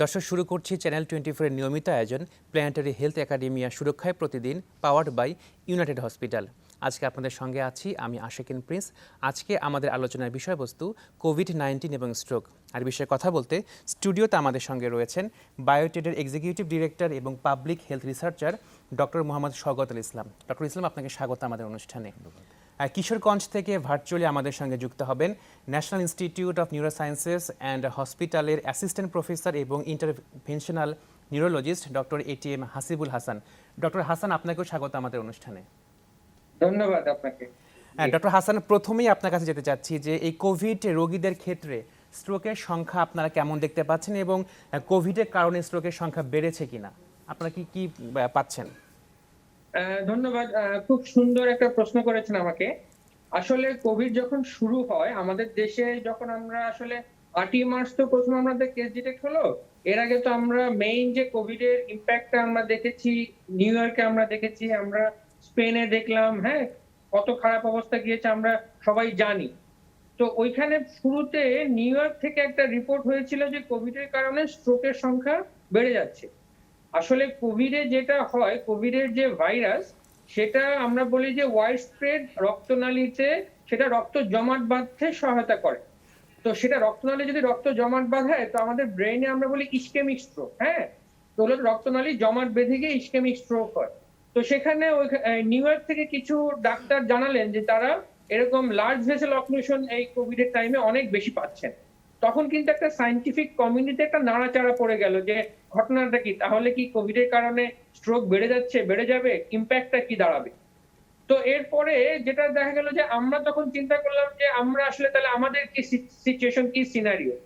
দর্শক, শুরু করছি চ্যানেল 24 এর নিয়মিত আয়োজন প্ল্যানেটারি হেলথ একাডেমিয়া সুরক্ষায় প্রতিদিন, পাওয়ার্ড বাই ইউনাইটেড হসপিটাল। আজকে আপনাদের সঙ্গে আছি আমি আশিকিন প্রিন্স। আজকে আমাদের আলোচনার বিষয়বস্তু কোভিড-19 এবং স্ট্রোক। আর বিষয়ে কথা বলতে স্টুডিওতে আমাদের সঙ্গে রয়েছেন বায়োটেডের এক্সিকিউটিভ ডিরেক্টর এবং public health researcher doctor Mohammad Shawkat Al Islam. Doctor Islam, আপনাকে স্বাগত আমাদের অনুষ্ঠানে। কিশোরগঞ্জ থেকে ভার্চুয়ালি আমাদের সঙ্গে যুক্ত হবেন national institute of neurosciences and হসপিটালের অ্যাসিস্ট্যান্ট প্রফেসর এবং interventional neurologist doctor ATM Hasibul Hasan. Doctor Hasan, আপনাকেও স্বাগত আমাদের অনুষ্ঠানে। ধন্যবাদ আপনাকে। ডক্টর হাসান, প্রথমেই আপনার কাছে যেতে চাচ্ছি যে এই কোভিড রোগীদের ক্ষেত্রে স্ট্রোকের সংখ্যা আপনারা কেমন দেখতে পাচ্ছেন এবং কোভিডের কারণে স্ট্রোকের সংখ্যা বেড়েছে কিনা আপনারা কি পাচ্ছেন? ধন্যবাদ। খুব সুন্দর একটা প্রশ্ন করেছেন আমাকে। আসলে কোভিড যখন শুরু হয় আমাদের দেশে, যখন আমরা আসলে 8ই মার্চ তো প্রথম আমাদের কেস ডিটেক্ট হলো। এর আগে তো আমরা মেইন যে কোভিড এর ইম্প্যাক্টটা আমরা দেখেছি নিউ ইয়র্কে, আমরা দেখেছি, আমরা স্পেনে দেখলাম, হ্যাঁ, কত খারাপ অবস্থা গিয়েছে আমরা সবাই জানি। তো ওইখানে শুরুতে নিউ ইয়র্ক থেকে একটা রিপোর্ট হয়েছিল যে কোভিড এর কারণে স্ট্রোকের সংখ্যা বেড়ে যাচ্ছে। আসলে কোভিডে যেটা হয়, কোভিডের যে ভাইরাস, সেটা আমরা বলি যে ওয়াইড স্প্রেড রক্তনালীতে সেটা রক্ত জমাট বাঁধতে সহায়তা করে। তো সেটা রক্তনালী যদি রক্ত জমাট বাঁধায়, তো আমাদের ব্রেইনে আমরা বলি ইসকেমিক স্ট্রোক। হ্যাঁ, তো হলো রক্তনালী জমাট বেঁধে গিয়ে ইসকেমিক স্ট্রোক হয়। তো সেখানে নিউ ইয়র্ক থেকে কিছু ডাক্তার জানালেন যে তারা এরকম লার্জ ভেসেল অক্লুশন এই কোভিডের টাইমে অনেক বেশি পাচ্ছেন। তখন কিন্তু একটা সায়েন্টিফিক কমিউনিটিতে একটা নাড়াচাড়া পড়ে গেল যে ঘটনাটা কি, তাহলে কি কোভিডের কারণে স্ট্রোক বেড়ে যাচ্ছে, বেড়ে যাবে, ইম্প্যাক্টটা কি দাঁড়াবে। তো এরপরে যেটা দেখা গেল যে আমরা তখন চিন্তা করলাম যে আমরা আসলে তাহলে আমাদের কি সিচুয়েশন, কি সিনারিও।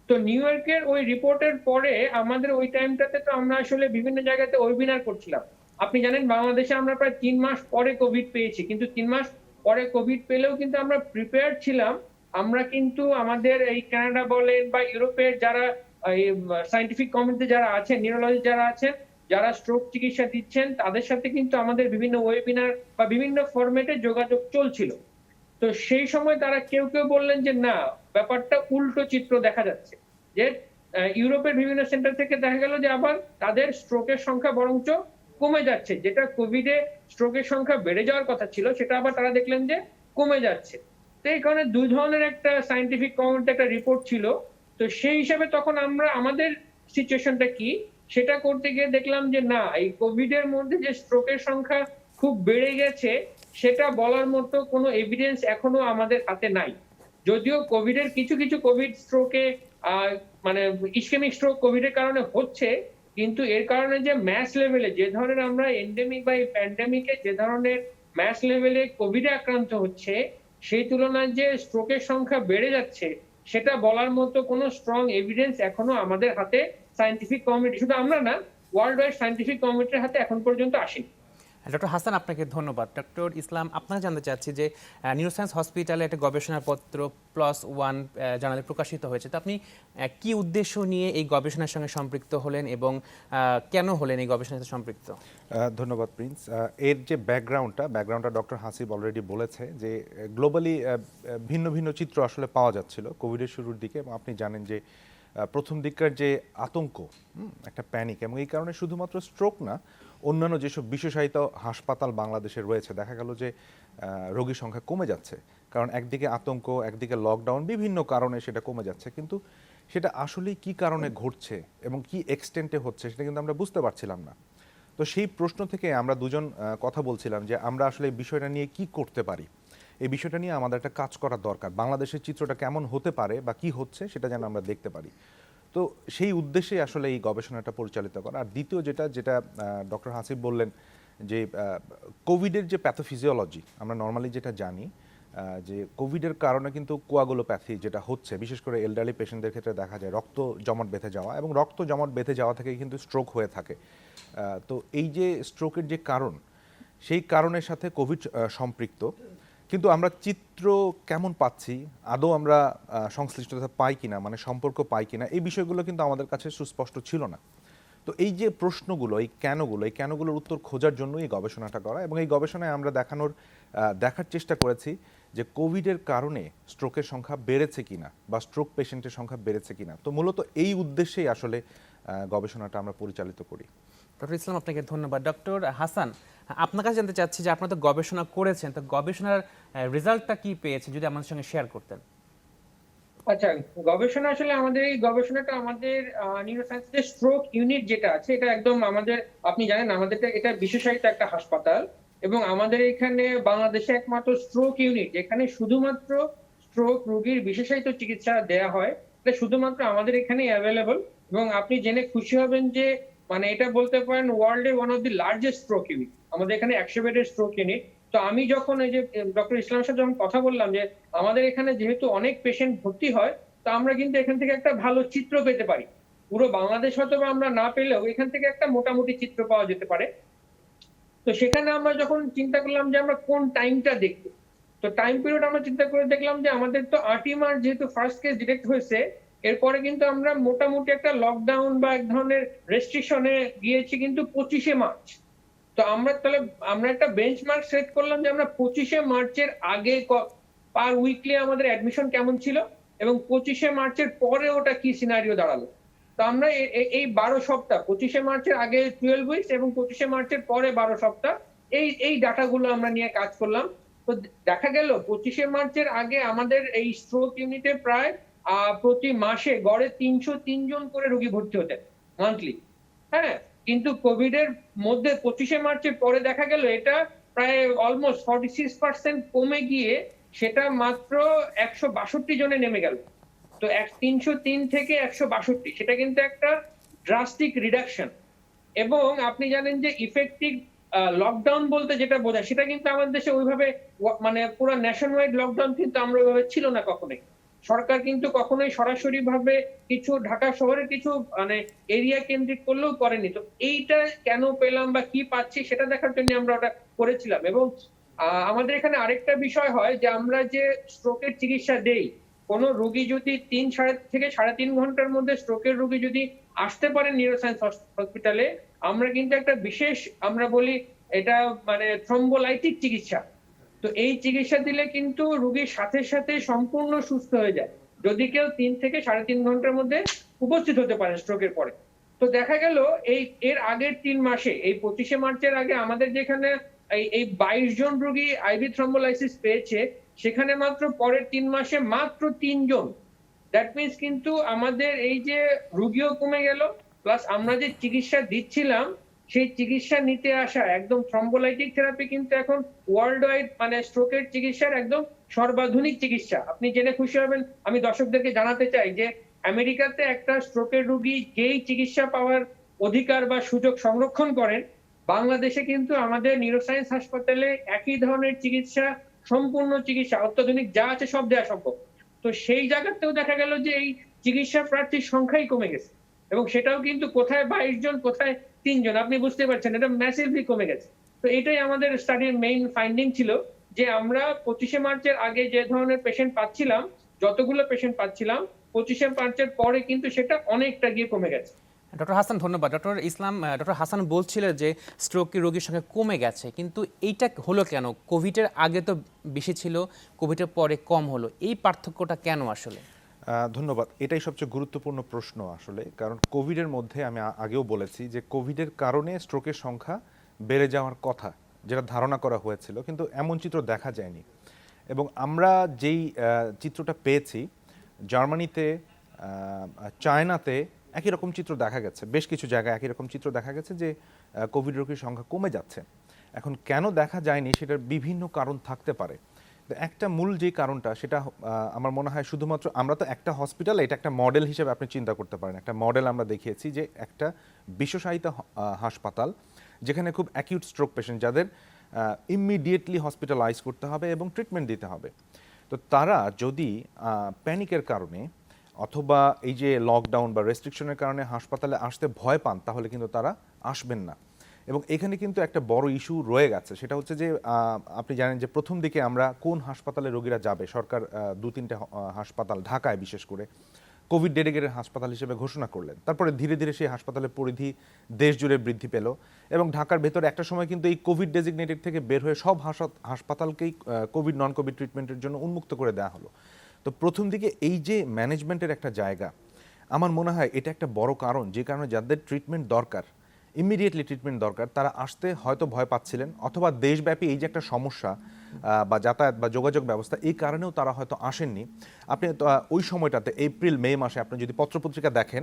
তো নিউ ইয়র্কের ওই রিপোর্টের পরে আমাদের ওই টাইমটাতে তো আমরা আসলে বিভিন্ন জায়গাতে ওয়েবিনার করছিলাম। আপনি জানেন বাংলাদেশে আমরা প্রায় 3 মাস পরে কোভিড পেয়েছি, কিন্তু 3 মাস পরে কোভিড পেলেও কিন্তু আমরা প্রিপেয়ার ছিলাম। আমরা কিন্তু আমাদের এই কানাডা বলেন বা ইউরোপের যারা সায়েন্টিফিক কমিউনিটি যারা আছেন, নিউরোলজি যারা আছেন, যারা স্ট্রোক চিকিৎসা দিচ্ছেন, তাদের সাথে কিন্তু আমাদের বিভিন্ন ওয়েবিনার বা বিভিন্ন ফরম্যাটে যোগাযোগ চলছিল। তো সেই সময় তারা কেউ কেউ বললেন যে না, ব্যাপারটা উল্টো চিত্র দেখা যাচ্ছে, যে ইউরোপের বিভিন্ন সেন্টার থেকে দেখা গেল যে আবার তাদের স্ট্রোকের সংখ্যা বরঞ্চ কমে যাচ্ছে। যেটা কোভিডে স্ট্রোকের সংখ্যা বেড়ে যাওয়ার কথা ছিল, সেটা আবার তারা দেখলেন যে কমে যাচ্ছে। তো এই কারণে দুই ধরনের একটা সায়েন্টিফিক কমিউনিটি একটা রিপোর্ট ছিল। তো সেই হিসাবে তখন আমরা আমাদের সিচুয়েশনটা কি সেটা করতে গিয়ে দেখলাম যে না, এই কোভিড এর মধ্যে যে স্ট্রোকের সংখ্যা খুব বেড়ে গেছে সেটা বলার মতো কোনো এভিডেন্স এখনো আমাদের হাতে নাই। যদিও কোভিড এর কিছু কিছু কোভিড স্ট্রোকে মানে ইসকেমিক স্ট্রোক কোভিড এর কারণে হচ্ছে, কিন্তু এর কারণে যে ম্যাস লেভেলে যে ধরনের আমরা এন্ডেমিক বা এই প্যান্ডেমিকে যে ধরনের ম্যাস লেভেলে কোভিডে আক্রান্ত হচ্ছে, সেই তুলনায় যে স্ট্রোকের সংখ্যা বেড়ে যাচ্ছে সেটা বলার মতো কোনো স্ট্রং এভিডেন্স এখনো আমাদের হাতে সায়েন্টিফিক কমিউনিটি, শুধু আমরা না, ওয়ার্ল্ড ওয়াইড সায়েন্টিফিক কমিউনিটির হাতে এখন পর্যন্ত আসেনি। ডক্টর হাসান, আপনাকে ধন্যবাদ। ডক্টর ইসলাম, আপনারা জানতে চাচ্ছি যে নিউরোসায়েন্স হসপিটালে একটা গবেষণাপত্র +1 জার্নালে প্রকাশিত হয়েছে। তো আপনি কি উদ্দেশ্য নিয়ে এই গবেষণার সঙ্গে সম্পৃক্ত হলেন এবং কেন হলেন এই গবেষণার সাথে সম্পৃক্ত? ধন্যবাদ প্রিন্স। এর যে ব্যাকগ্রাউন্ডটা ডক্টর হাসিব অলরেডি বলেছে যে গ্লোবালি ভিন্ন ভিন্ন চিত্র আসলে পাওয়া যাচ্ছিল কোভিডের শুরুর দিকে। এবং আপনি জানেন যে প্রথম দিককার যে আতঙ্ক, একটা প্যানিক, এবং এই কারণে শুধুমাত্র স্ট্রোক না, অন্যান্য যেসব বিশেষায়িত হাসপাতাল বাংলাদেশে রয়েছে দেখা গেল যে রোগীর সংখ্যা কমে যাচ্ছে। কারণ একদিকে আতঙ্ক, একদিকে লকডাউন, বিভিন্ন কারণে সেটা কমে যাচ্ছে। কিন্তু সেটা আসলে কি কারণে ঘটছে এবং কি এক্সটেন্টে হচ্ছে সেটা কিন্তু আমরা বুঝতে পারছিলাম না। তো সেই প্রশ্ন থেকে আমরা দুজন কথা বলছিলাম যে আমরা আসলে এই বিষয়টা নিয়ে কি করতে পারি, এই বিষয়টা নিয়ে আমাদের একটা কাজ করা দরকার। বাংলাদেশের চিত্রটা কেমন হতে পারে বা কি হচ্ছে সেটা যেন আমরা দেখতে পারি। তো সেই উদ্দেশ্যে আসলে এই গবেষণাটা পরিচালিত করা। আর দ্বিতীয় যেটা ডক্টর হাসিব বললেন যে কোভিডের যে প্যাথোফিজিওলজি, আমরা নর্মালি যেটা জানি যে কোভিডের কারণে কিন্তু কোয়াগুলোপ্যাথি যেটা হচ্ছে, বিশেষ করে এলডারলি পেশেন্টদের ক্ষেত্রে দেখা যায় রক্ত জমাট বেঁধে যাওয়া, এবং রক্ত জমাট বেঁধে যাওয়া থেকে কিন্তু স্ট্রোক হয়ে থাকে। তো এই যে স্ট্রোকের যে কারণ, সেই কারণের সাথে কোভিড সম্পৃক্ত। কিন্তু আমরা চিত্র কেমন পাচ্ছি, আদৌ আমরা সংশ্লিষ্টতা পাই কিনা, মানে সম্পর্ক পাই কিনা, এই বিষয়গুলো কিন্তু আমাদের কাছে সুস্পষ্ট ছিল না। তো এই যে প্রশ্নগুলো, এই কেনগুলোর উত্তর খোঁজার জন্য এই গবেষণাটা করা। এবং এই গবেষণায় আমরা দেখার চেষ্টা করেছি যে কোভিডের কারণে স্ট্রোকের সংখ্যা বেড়েছে কিনা বা স্ট্রোক পেশেন্টের সংখ্যা বেড়েছে কিনা। তো মূলত এই উদ্দেশ্যেই আসলে গবেষণাটা আমরা পরিচালিত করি। ডক্টর ইসলাম, আপনাকে ধন্যবাদ। ডক্টর হাসান, আপনার কাছে জানতে চাচ্ছি যে আপনারা তো গবেষণা করেছেন, তো গবেষণার রেজাল্টটা কি পেয়েছে যদি আমাদের সঙ্গে শেয়ার করতেন। আচ্ছা, গবেষণা আসলে আমাদের এই গবেষণাটা আমাদের নিউরোসায়েন্সের স্ট্রোক ইউনিট যেটা আছে এটা একদম আমাদের, আপনি জানেন আমাদের এটা বিশেষায়িত একটা হাসপাতাল, এবং আমাদের এখানে বাংলাদেশে একমাত্র স্ট্রোক ইউনিট যেখানে শুধুমাত্র স্ট্রোক রোগীর বিশেষায়িত চিকিৎসা দেয়া হয়। এটা শুধুমাত্র আমাদের এখানেই অ্যাভেলেবল, এবং আপনি জেনে খুশি হবেন যে মানে এটা বলতে পারেন ওয়ার্ল্ডে one of the largest stroke unit. আমাদের এখানে 100 বেডের স্ট্রোক ইউনিট। তো আমি যখন এই যে ডক্টর ইসলামের সাথে যখন কথা বললাম যে আমাদের এখানে যেহেতু অনেক পেশেন্ট ভর্তি হয়, তো আমরা কিন্তু এখান থেকে একটা ভালো চিত্র পেতে পারি। পুরো বাংলাদেশ হয়তো বা আমরা না পেলেও এখান থেকে একটা মোটামুটি চিত্র পাওয়া যেতে পারে। তো সেখানে আমরা যখন চিন্তা করলাম যে আমরা কোন টাইমটা দেখবো, তো টাইম পিরিয়ড আমরা চিন্তা করে দেখলাম যে আমাদের তো 8ই মার্চ যেহেতু ফার্স্ট কেস ডিটেক্ট হয়েছে, এরপরে কিন্তু আমরা মোটামুটি একটা লকডাউন বা এক ধরনের রেস্ট্রিকশনে গিয়েছি কিন্তু 25শে মার্চ। তো আমরা একটা বেঞ্চমার্ক সেট করলাম যে আমরা 25শে মার্চের আগে পার উইকলি আমাদের অ্যাডমিশন কেমন ছিল, এবং 25শে মার্চের পরে ওটা কি সিনারিও দাঁড়ালো। তো আমরা এই 12 সপ্তাহ, 25শে মার্চের আগে 12 উইকস এবং 25শে মার্চের পরে 12 সপ্তাহ, এই ডাটাগুলো আমরা নিয়ে কাজ করলাম। তো দেখা গেল 25শে মার্চের আগে আমাদের এই স্ট্রোক ইউনিটে প্রায় প্রতি মাসে গড়ে 303 জন করে রোগী ভর্তি হতেন মান্থলি। হ্যাঁ, কিন্তু কোভিড এর মধ্যে 25শে মার্চের পরে দেখা গেল এটা প্রায় অলমোস্ট 46% কমে গিয়ে সেটা মাত্র 162 জনে নেমে গেল। তো 303 থেকে 162, সেটা কিন্তু একটা ড্রাস্টিক রিডাকশন। এবং আপনি জানেন যে ইফেক্টিভ লকডাউন বলতে যেটা বোঝায় সেটা কিন্তু আমাদের দেশে ওইভাবে মানে পুরো ন্যাশন ওয়াইড লকডাউন কিন্তু আমরা ওইভাবে ছিল না কখনোই। সরকার কিন্তু কখনোই সরাসরি ভাবে কিছু ঢাকা শহরের কিছু মানে এরিয়া কেন্দ্রিক করলেও করেনি। তো এইটা কেন পেলাম বা কি পাচ্ছি সেটা দেখার জন্য আমরা ওটা করেছিলাম। এবং আমাদের এখানে আরেকটা বিষয় হয় যে আমরা যে স্ট্রোকের চিকিৎসা দেই, কোন রোগী যদি 3 থেকে 3.5 ঘন্টার মধ্যে স্ট্রোকের রোগী যদি আসতে পারে নিউরোসায়েন্স হসপিটালে, আমরা কিন্তু একটা বিশেষ আমরা বলি এটা মানে থ্রম্বোলাইটিক চিকিৎসা। তো এই চিকিৎসা দিলে কিন্তু রোগীর সাথে সাথে সম্পূর্ণ সুস্থ হয়ে যায় যদি কেউ 3 থেকে 3.5 ঘন্টার মধ্যে উপস্থিত হতে পারে স্ট্রোকের পরে। তো দেখা গেল এর আগের 3 মাসে এই 25শে মার্চের আগে আমাদের যেখানে এই 22 জন রোগী আইভি থ্রম্বোলাইসিস পেয়েছে, সেখানে মাত্র পরের 3 মাসে মাত্র 3 জন। দ্যাট মিন্স কিন্তু আমাদের এই যে রোগীও কমে গেল, প্লাস আমরা যে চিকিৎসা দিচ্ছিলাম সেই চিকিৎসা নিতে আসা একদম থ্রম্বোলাইটিক থেরাপি কিন্তু এখন ওয়ার্ল্ড ওয়াইড মানে স্ট্রোকের চিকিৎসার একদম সর্বাধুনিক চিকিৎসা। আপনি জেনে খুশি হবেন, আমি দর্শকদেরকে জানাতে চাই যে আমেরিকাতে একটা স্ট্রোকের রোগী যেই চিকিৎসা পাওয়ার অধিকার বা সুযোগ সংরক্ষণ করেন, বাংলাদেশে কিন্তু আমাদের নিউরোসায়েন্স হাসপাতালে একই ধরনের চিকিৎসা, সম্পূর্ণ চিকিৎসা অত্যাধুনিক যা আছে সব দেওয়া সম্ভব। তো সেই জায়গাতেও দেখা গেল যে এই চিকিৎসা প্রার্থীর সংখ্যাই কমে গেছে, এবং সেটাও কিন্তু কোথায় 22 জন কোথায় 3 জন, আপনি বুঝতে পারছেন এটা ম্যাসিভলি কমে গেছে। তো এটাই আমাদের স্টাডির মেইন ফাইন্ডিং ছিল যে আমরা 25শে মার্চের আগে যে ধরনের পেশেন্ট পাচ্ছিলাম, যতগুলো পেশেন্ট পাচ্ছিলাম 25শে মার্চের পরে কিন্তু সেটা অনেকটা গিয়ে কমে গেছে। ডক্টর হাসান, ধন্যবাদ। ডক্টর ইসলাম, ডক্টর হাসান বলছিলেন যে স্ট্রোকের রোগীর সংখ্যা কমে গেছে, কিন্তু এইটা হলো কেন? কোভিডের আগে তো বেশি ছিল, কোভিডের পরে কম হলো, এই পার্থক্যটা কেন আসলে? ধন্যবাদ। এটাই সবচেয়ে গুরুত্বপূর্ণ প্রশ্ন আসলে, কারণ কোভিডের মধ্যে আমি আগেও বলেছি যে কোভিডের কারণে স্ট্রোকের সংখ্যা বেড়ে যাওয়ার কথা, যেটা ধারণা করা হয়েছিল, কিন্তু এমন চিত্র দেখা যায়নি। এবং আমরা যেই চিত্রটা পেয়েছি, জার্মানিতে, চায়নাতে একই রকম চিত্র দেখা গেছে, বেশ কিছু জায়গায় একই রকম চিত্র দেখা গেছে যে কোভিড রোগীর সংখ্যা কমে যাচ্ছে। এখন কেন দেখা যায়নি সেটার বিভিন্ন কারণ থাকতে পারে। একটা মূল যে কারণটা সেটা আমার মনে হয় শুধুমাত্র আমরা তো একটা হসপিটাল, এটা একটা মডেল হিসেবে আপনি চিন্তা করতে পারেন, একটা মডেল আমরা দেখিয়েছি যে একটা বিশেষায়িত হাসপাতাল যেখানে খুব অ্যাকিউট স্ট্রোক পেশেন্ট যাদের ইমিডিয়েটলি হসপিটালাইজ করতে হবে এবং ট্রিটমেন্ট দিতে হবে। তো তারা যদি প্যানিকের কারণে অথবা এই যে লকডাউন বা রেস্ট্রিকশনের কারণে হাসপাতালে আসতে ভয় পান, তাহলে কিন্তু তারা আসবেন না। এবং এখানে কিন্তু একটা বড় ইস্যু রয়ে গেছে, সেটা হচ্ছে যে আপনি জানেন যে প্রথম দিকে আমরা কোন হাসপাতালে রোগীরা যাবে, সরকার 2-3টে হাসপাতাল, ঢাকায় বিশেষ করে কোভিড ডেডিকেটেড হাসপাতাল হিসেবে ঘোষণা করলেন। তারপরে ধীরে ধীরে সেই হাসপাতালের পরিধি দেশ জুড়ে বৃদ্ধি পেল এবং ঢাকার ভেতরে একটা সময় কিন্তু এই কোভিড ডেজিগনেটেড থেকে বের হয়ে সব হাসপাতালকেই কোভিড নন কোভিড ট্রিটমেন্টের জন্য উন্মুক্ত করে দেওয়া হলো। তো প্রথম দিকে এই যে ম্যানেজমেন্টের একটা জায়গা, আমার মনে হয় এটা একটা বড় কারণ, যে কারণে যাদের ট্রিটমেন্ট দরকার, ইমিডিয়েটলি ট্রিটমেন্ট দরকার, তারা আসতে হয়তো ভয় পাচ্ছিলেন, অথবা দেশব্যাপী এই যে একটা সমস্যা বা যাতায়াত বা যোগাযোগ ব্যবস্থা, এই কারণেও তারা হয়তো আসেননি। আপনি ওই সময়টাতে এপ্রিল মে মাসে আপনি যদি পত্রপত্রিকা দেখেন,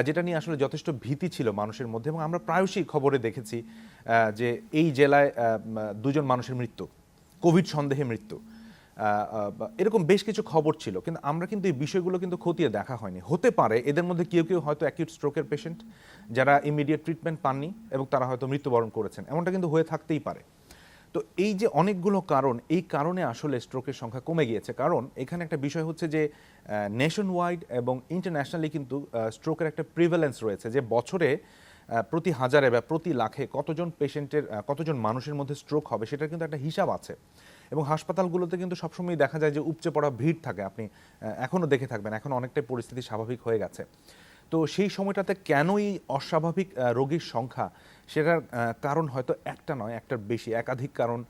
যেটা নিয়ে আসলে যথেষ্ট ভীতি ছিল মানুষের মধ্যে, এবং আমরা প্রায়শই খবরে দেখেছি যে এই জেলায় 2জন মানুষের মৃত্যু, কোভিড সন্দেহে মৃত্যু, এরকম বেশ কিছু খবর ছিল। কিন্তু আমরা কিন্তু এই বিষয়গুলো কিন্তু খতিয়ে দেখা হয়নি। হতে পারে এদের মধ্যে কেউ কেউ হয়তো অ্যাকিউট স্ট্রোকের পেশেন্ট, যারা ইমিডিয়েট ট্রিটমেন্ট পাননি এবং তারা হয়তো মৃত্যুবরণ করেছেন, এমনটা কিন্তু হয়ে থাকতেই পারে। তো এই যে অনেকগুলো কারণ, এই কারণে আসলে স্ট্রোকের সংখ্যা কমে গিয়েছে। কারণ এখানে একটা বিষয় হচ্ছে যে নেশন ওয়াইড এবং ইন্টারন্যাশনালি কিন্তু স্ট্রোকের একটা প্রিভ্যালেন্স রয়েছে, যে বছরে প্রতি হাজারে বা প্রতি লাখে কতজন মানুষের মধ্যে স্ট্রোক হবে, সেটার কিন্তু একটা হিসাব আছে। এবং হাসপাতালগুলোতে কিন্তু সবসময় দেখা যায় যে উপচে পড়া ভিড় থাকে, আপনি এখনও দেখে থাকবেন, এখন অনেকটাই পরিস্থিতি স্বাভাবিক হয়ে গেছে। তো সেই সময়টাতে কেন এই অস্বাভাবিক রোগীর সংখ্যা, সেটার কারণ হয়তো একটা নয়, একটার বেশি, একাধিক কারণ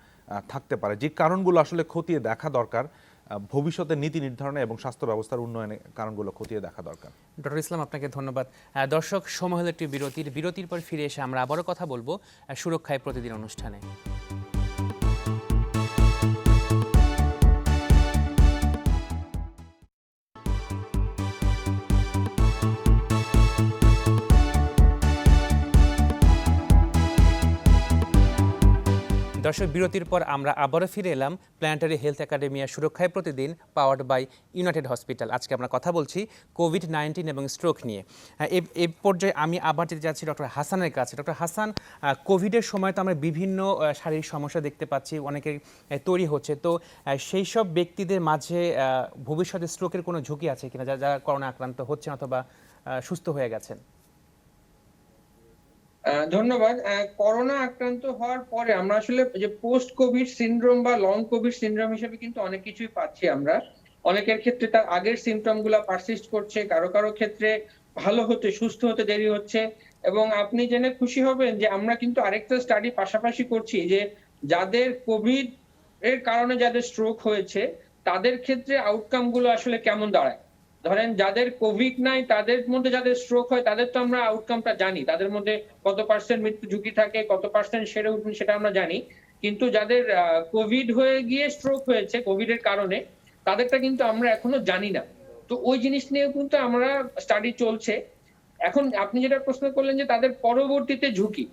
থাকতে পারে, যে কারণগুলো আসলে খতিয়ে দেখা দরকার। ভবিষ্যতে নীতি নির্ধারণে এবং স্বাস্থ্য ব্যবস্থার উন্নয়নে কারণগুলো খতিয়ে দেখা দরকার। ডক্টর ইসলাম, আপনাকে ধন্যবাদ। দর্শক, সময় হলো একটি বিরতির পর ফিরে এসে আমরা আবারও কথা বলবো সুরক্ষায় প্রতিদিন অনুষ্ঠানে। দর্শক, বিরতির পর আমরা আবারও ফিরে এলাম প্ল্যানেটারি হেলথ একাডেমিয়া সুরক্ষায় প্রতিদিন, পাওয়ার্ড বাই ইউনাইটেড হসপিটাল। আজকে আমরা কথা বলছি কোভিড-19 এবং স্ট্রোক নিয়ে। এই পর্যায়ে আমি আবার যেতে যাচ্ছি ডক্টর হাসানের কাছে। ডক্টর হাসান, কোভিডের সময় তো আমরা বিভিন্ন শারীরিক সমস্যা দেখতে পাচ্ছি, অনেকের তৈরি হচ্ছে। তো সেই সব ব্যক্তিদের মাঝে ভবিষ্যতে স্ট্রোকের কোনো ঝুঁকি আছে কিনা, যারা করোনা আক্রান্ত হচ্ছেন অথবা সুস্থ হয়ে গেছেন? ধন্যবাদ। করোনা আক্রান্ত হওয়ার পরে আমরা আসলে যে পোস্ট কোভিড সিনড্রোম বা লং কোভিড সিনড্রোম হিসেবে কিন্তু অনেক কিছুই পাচ্ছি আমরা। অনেকের ক্ষেত্রে তার আগের সিমটম গুলা পারসিস্ট করছে, কারো কারো ক্ষেত্রে ভালো হতে, সুস্থ হতে দেরি হচ্ছে। এবং আপনি জেনে খুশি হবেন যে আমরা কিন্তু আরেকটা স্টাডি পাশাপাশি করছি, যে যাদের কোভিড এর কারণে যাদের স্ট্রোক হয়েছে, তাদের ক্ষেত্রে আউটকাম গুলো আসলে কেমন দাঁড়ায়। ধরেন যাদের কোভিড নাই, তাদের মধ্যে যাদের স্ট্রোক হয়, তাদের তো আমরা আউটকামটা জানি, তাদের মধ্যে কত পার্সেন্ট মৃত্যু ঝুঁকি থাকে, কত পার্সেন্ট সেরে উঠবেন সেটা আমরা জানি। কিন্তু যাদের কোভিড হয়ে গিয়ে স্ট্রোক হয়েছে কোভিড এর কারণে, তাদেরটা কিন্তু আমরা এখনো জানি না। তো ওই জিনিস নিয়ে কিন্তু আমরা স্টাডি চলছে। এখন আপনি যেটা প্রশ্ন করলেন যে তাদের পরবর্তীতে ঝুঁকি,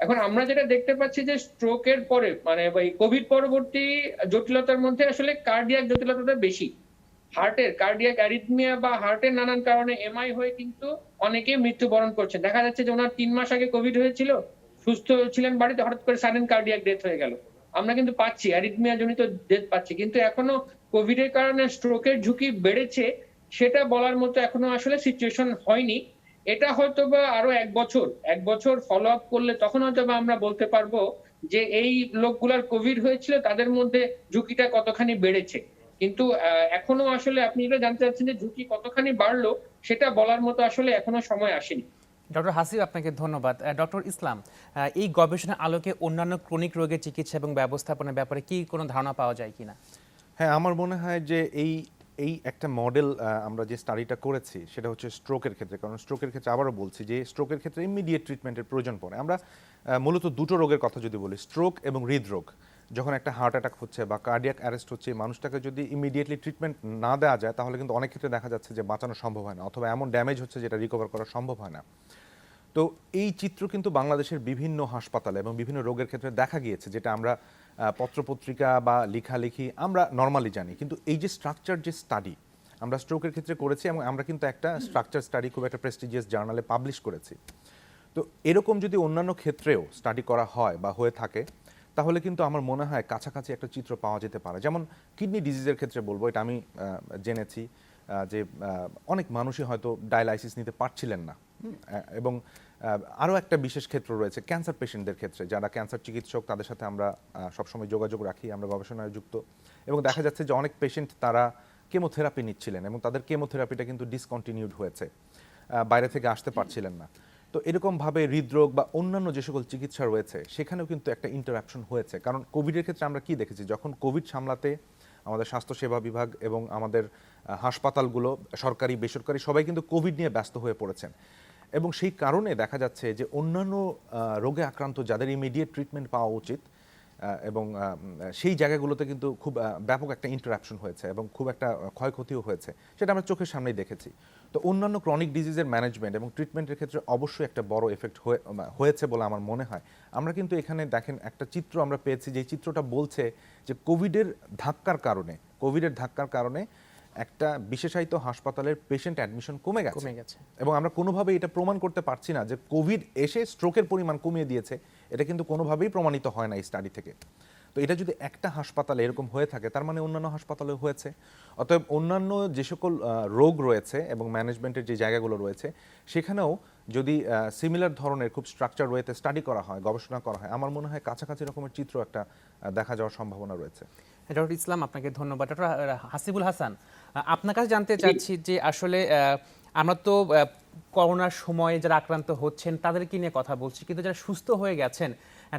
এখন আমরা যেটা দেখতে পাচ্ছি যে স্ট্রোকের পরে মানে কোভিড পরবর্তী জটিলতার মধ্যে আসলে কার্ডিয়াক জটিলতাটা বেশি। হার্টের কার্ডিয়াক অ্যারিথমিয়া বা হার্টের নানান কারণে এমআই হয়ে কিন্তু অনেকে মৃত্যুবরণ করছেন। দেখা যাচ্ছে যে ওনার 3 মাস আগে কোভিড হয়েছিল, সুস্থ ছিলেন বাড়িতে, হঠাৎ করে সাডেন কার্ডিয়াক ডেথ হয়ে গেল। আমরা কিন্তু পাচ্ছি অ্যারিথমিয়া জনিত ডেথ পাচ্ছি, কিন্তু এখনো কোভিড এর কারণে স্ট্রোকের ঝুঁকি বেড়েছে সেটা বলার মতো এখনো আসলে সিচুয়েশন হয়নি। এটা হয়তোবা আরো 1 বছর ফলো আপ করলে তখন হয়তোবা আমরা বলতে পারবো যে এই লোকগুলার কোভিড হয়েছিল, তাদের মধ্যে ঝুঁকিটা কতখানি বেড়েছে। কিন্তু এখনো আসলে আপনি যেটা জানতে চাচ্ছেন যে ঝুঁকি কতখানি বাড়লো, সেটা বলার মতো আসলে এখনো সময় আসেনি। ডক্টর হাসিব, আপনাকে ধন্যবাদ। ডক্টর ইসলাম, এই গবেষণার আলোকে অন্যান্য ক্রনিক রোগের চিকিৎসা এবং ব্যবস্থাপনার ব্যাপারে কি কোনো ধারণা পাওয়া যায় কিনা? হ্যাঁ, আমার মনে হয় যে এই একটা মডেল আমরা যে স্টাডিটা করেছি, সেটা হচ্ছে স্ট্রোকের ক্ষেত্রে। কারণ স্ট্রোকের ক্ষেত্রে আবারও বলছি যে স্ট্রোকের ক্ষেত্রে ইমিডিয়েট ট্রিটমেন্টের প্রয়োজন পড়ে। আমরা মূলত দুটো রোগের কথা যদি বলি, স্ট্রোক এবং হৃদরোগ, যখন একটা হার্ট অ্যাটাক হচ্ছে বা কার্ডিয়াক অ্যারেস্ট হচ্ছে, মানুষটাকে যদি ইমিডিয়েটলি ট্রিটমেন্ট না দেওয়া যায়, তাহলে কিন্তু অনেক ক্ষেত্রে দেখা যাচ্ছে যে বাঁচানো সম্ভব হয় না, অথবা এমন ড্যামেজ হচ্ছে যেটা রিকভার করা সম্ভব হয় না। তো এই চিত্র কিন্তু বাংলাদেশের বিভিন্ন হাসপাতালে এবং বিভিন্ন রোগের ক্ষেত্রে দেখা গিয়েছে, যেটা আমরা পত্রপত্রিকা বা লেখালেখি আমরা নর্মালি জানি। কিন্তু এই যে স্ট্রাকচার যে স্টাডি আমরা স্ট্রোকের ক্ষেত্রে করেছি, এবং আমরা কিন্তু একটা স্ট্রাকচার স্টাডি খুব একটা প্রেস্টিজিয়াস জার্নালে পাবলিশ করেছি। তো এরকম যদি অন্যান্য ক্ষেত্রেও স্টাডি করা হয় বা হয়ে থাকে, তাহলে কিন্তু আমার মনে হয় কাছাকাছি একটা চিত্র পাওয়া যেতে পারে। যেমন কিডনি ডিজিজের ক্ষেত্রে বলবো, এটা আমি জেনেছি যে অনেক মানুষই হয়তো ডায়ালাইসিস নিতে পারছিলেন না, এবং আরও একটা বিশেষ ক্ষেত্র রয়েছে ক্যান্সার পেশেন্টদের ক্ষেত্রে, যারা ক্যান্সার চিকিৎসক, তাদের সাথে আমরা সবসময় যোগাযোগ রাখি, আমরা গবেষণায় যুক্ত, এবং দেখা যাচ্ছে যে অনেক পেশেন্ট তারা কেমোথেরাপি নিচ্ছিলেন এবং তাদের কেমোথেরাপিটা কিন্তু ডিসকন্টিনিউড হয়েছে, বাইরে থেকে আসতে পারছিলেন না। তো এরকমভাবে হৃদরোগ বা অন্যান্য যে সকল চিকিৎসা রয়েছে সেখানেও কিন্তু একটা ইন্টারাপশন হয়েছে। কারণ কোভিডের ক্ষেত্রে আমরা কি দেখেছি, যখন কোভিড সামলাতে আমাদের স্বাস্থ্যসেবা বিভাগ এবং আমাদের হাসপাতালগুলো সরকারি বেসরকারি সবাই কিন্তু কোভিড নিয়ে ব্যস্ত হয়ে পড়েছেন, এবং সেই কারণে দেখা যাচ্ছে যে অন্যান্য রোগে আক্রান্ত যাদের ইমিডিয়েট ট্রিটমেন্ট পাওয়া উচিত এবং সেই জায়গাগুলোতে কিন্তু খুব ব্যাপক একটা ইন্টারাপশন হয়েছে এবং খুব একটা ক্ষয়ক্ষতিও হয়েছে, সেটা আমরা চোখের সামনেই দেখেছি। তো অন্যান্য ক্রনিক ডিজিজের ম্যানেজমেন্ট এবং ট্রিটমেন্টের ক্ষেত্রে অবশ্যই একটা বড় এফেক্ট হয়েছে বলে আমার মনে হয়। আমরা কিন্তু এখানে দেখেন একটা চিত্র আমরা পেয়েছি, যে চিত্রটা বলছে যে কোভিডের ধাক্কার কারণে একটা বিশেষায়িত হাসপাতালের পেশেন্ট অ্যাডমিশন কমে গেছে এবং আমরা কোনোভাবেই এটা প্রমাণ করতে পারছি না যে কোভিড এসে স্ট্রোকের পরিমাণ কমিয়ে দিয়েছে। এটা কিন্তু কোনোভাবেই প্রমাণিত হয় না এই স্টাডি থেকে। তো এটা যদি একটা হাসপাতালে এরকম হয়ে থাকে, তার মানে অন্যান্য হাসপাতালেও হয়েছে। অতএব অন্যান্য যে সকল রোগ রয়েছে এবং ম্যানেজমেন্টের যে জায়গাগুলো রয়েছে সেখানেও যদি সিমিলার ধরনের খুব স্ট্রাকচার ওয়েতে স্টাডি করা হয়, গবেষণা করা হয়, আমার মনে হয় কাছাকাছি রকমের চিত্র একটা দেখা যাওয়ার সম্ভাবনা রয়েছে। ডক্টর ইসলাম, আপনাকে ধন্যবাদ। ডক্টর হাসিবুল হাসান, আপনার কাছে জানতে চাচ্ছি যে আসলে আমরা তো করোনার সময়ে যারা আক্রান্ত হচ্ছেন তাদেরকে নিয়ে কথা বলছি, কিন্তু যারা সুস্থ হয়ে গেছেন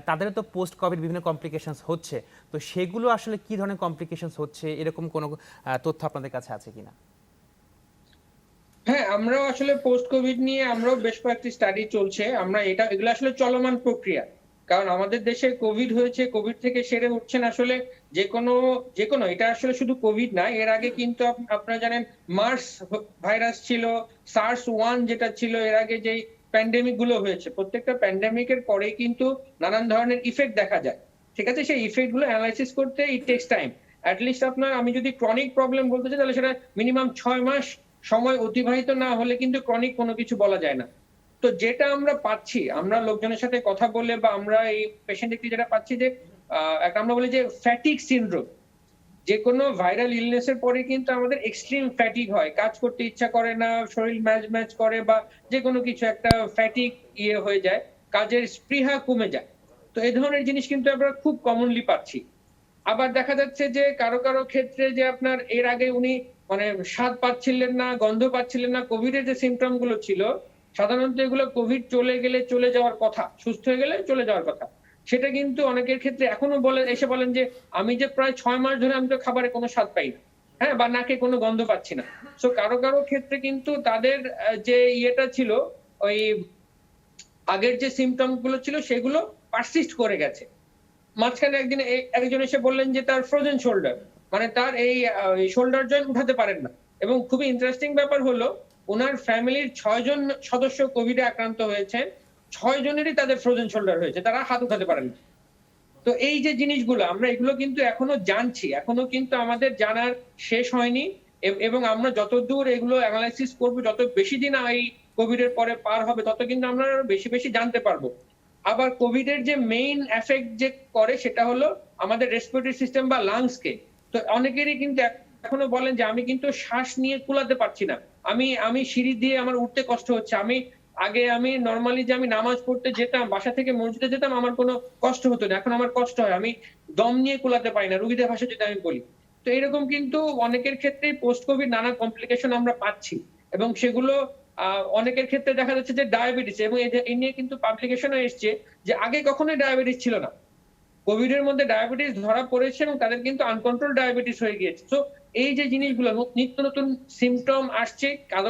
তাদের তো পোস্ট কোভিড বিভিন্ন কমপ্লিকেশনস হচ্ছে, তো সেগুলো আসলে কি ধরনের কমপ্লিকেশনস হচ্ছে, এরকম কোনো তথ্য আপনাদের কাছে আছে কিনা? হ্যাঁ, আমরাও আসলে পোস্ট কোভিড নিয়ে আমরাও বেশ কয়েকটি স্টাডি চলছে। এগুলো আসলে চলমান প্রক্রিয়া। কারণ আমাদের দেশে কোভিড হয়েছে, কোভিড থেকে সেরে উঠছেন আসলে যে কোনো এটা আসলে শুধু কোভিড না, এর আগে কিন্তু আপনারা জানেন মার্স ভাইরাস ছিল, SARS-1 যেটা ছিল, এর আগে যেই প্যান্ডেমিক গুলো হয়েছে, প্রত্যেকটা প্যান্ডেমিকের পরেই কিন্তু নানান ধরনের ইফেক্ট দেখা যায়। ঠিক আছে? সেই ইফেক্ট গুলো অ্যানালাইসিস করতে ইট টেকস টাইম। এট লিস্ট আমি যদি ক্রনিক প্রবলেম বলতে চাই তাহলে সেটা মিনিমাম 6 মাস সময় অতিবাহিত না হলে কিন্তু ক্রনিক কোনো কিছু বলা যায় না। তো যেটা আমরা পাচ্ছি, আমরা লোকজনের সাথে কথা বলে বা আমরা এই পেশেন্ট থেকে যেটা পাচ্ছি যে একটা আমরা বলি যে ফ্যাটিগ সিনড্রোম। যেকোনো ভাইরাল ইলনেস এর পরে কিন্তু আমাদের এক্সট্রিম ফ্যাটিগ হয়, কাজ করতে ইচ্ছা করে না, শরীর ম্যাজ করে বা যেকোনো কিছু একটা ফ্যাটিগ হয়ে যায়, কাজের স্পৃহা কমে যায়। তো এই ধরনের জিনিস কিন্তু আমরা খুব কমনলি পাচ্ছি। আবার দেখা যাচ্ছে যে কারো ক্ষেত্রে যে আপনার এর আগে উনি মানে স্বাদ পাচ্ছিলেন না, গন্ধ পাচ্ছিলেন না, কোভিড এর যে সিম্পটম গুলো ছিল, সাধারণত এগুলো কোভিড চলে গেলে চলে যাওয়ার কথা, সুস্থ হয়ে গেলে চলে যাওয়ার কথা। সেটা কিন্তু অনেকের ক্ষেত্রে এখনো এসে বলেন যে আমি যে প্রায় 6 মাস ধরে আমি তো খাবারে কোনো স্বাদ পাই না, হ্যাঁ, বা নাকে কোনো গন্ধ পাচ্ছি না। সো কারো ক্ষেত্রে কিন্তু তাদের যে ইয়েটা ছিল, ওই আগের যে সিম্পটম গুলো ছিল সেগুলো পারসিস্ট করে গেছে। মাঝখানে একজন এসে বললেন যে তার ফ্রোজেন শোল্ডার, মানে তার এই শোল্ডার জয়েন্ট উঠাতে পারেন না। এবং খুবই ইন্টারেস্টিং ব্যাপার হলো, ওনার ফ্যামিলির 6 জন সদস্য কোভিডে আক্রান্ত হয়েছেন, 6 জনেরই তাদের ফ্রোজেন শোল্ডার হয়েছে, তারা হাত উঠাতে পারেন না। তো এই যে জিনিসগুলো আমরা এগুলো কিন্তু এখনো জানছি, এখনো কিন্তু আমাদের জানার শেষ হয়নি। এবং আমরা যতদূর এগুলো অ্যানালাইসিস করব, যত বেশি দিন এই কোভিড এর পরে পার হবে, তত কিন্তু আমরা বেশি জানতে পারবো। আবার কোভিড এর যে মেইন এফেক্ট যে করে সেটা হলো আমাদের রেসপিরেটরি সিস্টেম বা লাংস কে। তো অনেকেরই কিন্তু এখনো বলেন যে আমি কিন্তু শ্বাস নিয়ে কুলাতে পারছি না, আমি সিঁড়ি দিয়ে আমার উঠতে কষ্ট হচ্ছে, আমি নরমালি যে আমি নামাজ পড়তে যেতাম, বাসা থেকে মসজিদে যেতাম, আমার কোনো কষ্ট হতো না, এখন আমার কষ্ট হয়, আমি দম নিয়ে কুলাতে পারি না, রোগীদের ভাষা যেটা আমি বলি। তো এরকম কিন্তু অনেকের ক্ষেত্রেই পোস্ট কোভিড নানা কমপ্লিকেশন আমরা পাচ্ছি। এবং সেগুলো অনেকের ক্ষেত্রে দেখা যাচ্ছে যে ডায়াবেটিস, এবং এই নিয়ে কিন্তু পাবলিকেশনও এসছে যে আগে কখনোই ডায়াবেটিস ছিল না, কোভিড এর মধ্যে ডায়াবেটিস ধরা পড়েছে এবং তাদের কিন্তু আনকন্ট্রোল ডায়াবেটিস হয়ে গিয়েছে। তো এই যে জিনিসগুলো নিত্য নতুন সিম্পটম আসছে,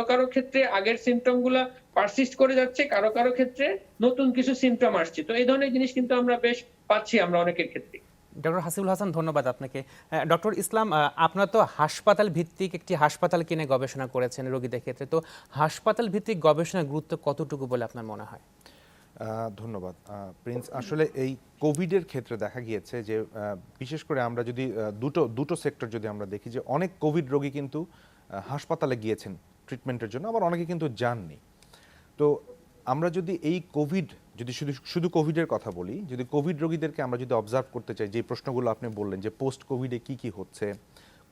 কারো ক্ষেত্রে আগের সিম্পটম গুলা পারসিস্ট করে যাচ্ছে, কারো ক্ষেত্রে নতুন কিছু সিম্পটম আসছে। তো এই ধরনের জিনিস কিন্তু আমরা বেশ পাচ্ছি আমরা অনেকের ক্ষেত্রে। ডক্টর হাসিবুল হাসান, ধন্যবাদ আপনাকে। ডক্টর ইসলাম, আপনারা তো হাসপাতাল ভিত্তিক একটি হাসপাতাল কিনে গবেষণা করেছেন রোগীদের ক্ষেত্রে, তো হাসপাতাল ভিত্তিক গবেষণার গুরুত্ব কতটুকু বলে আপনার মনে হয়? ধন্যবাদ প্রিন্স। আসলে এই কোভিডের ক্ষেত্রে দেখা গিয়েছে যে বিশেষ করে আমরা যদি দুটো সেক্টর যদি আমরা দেখি, যে অনেক কোভিড রোগী কিন্তু হাসপাতালে গিয়েছেন ট্রিটমেন্টের জন্য, আবার অনেকে কিন্তু যাননি। তো আমরা যদি এই কোভিড যদি শুধু কোভিডের কথা বলি, যদি কোভিড রোগীদেরকে আমরা যদি অবজার্ভ করতে চাই, যে প্রশ্নগুলো আপনি বললেন যে পোস্ট কোভিডে কি হচ্ছে,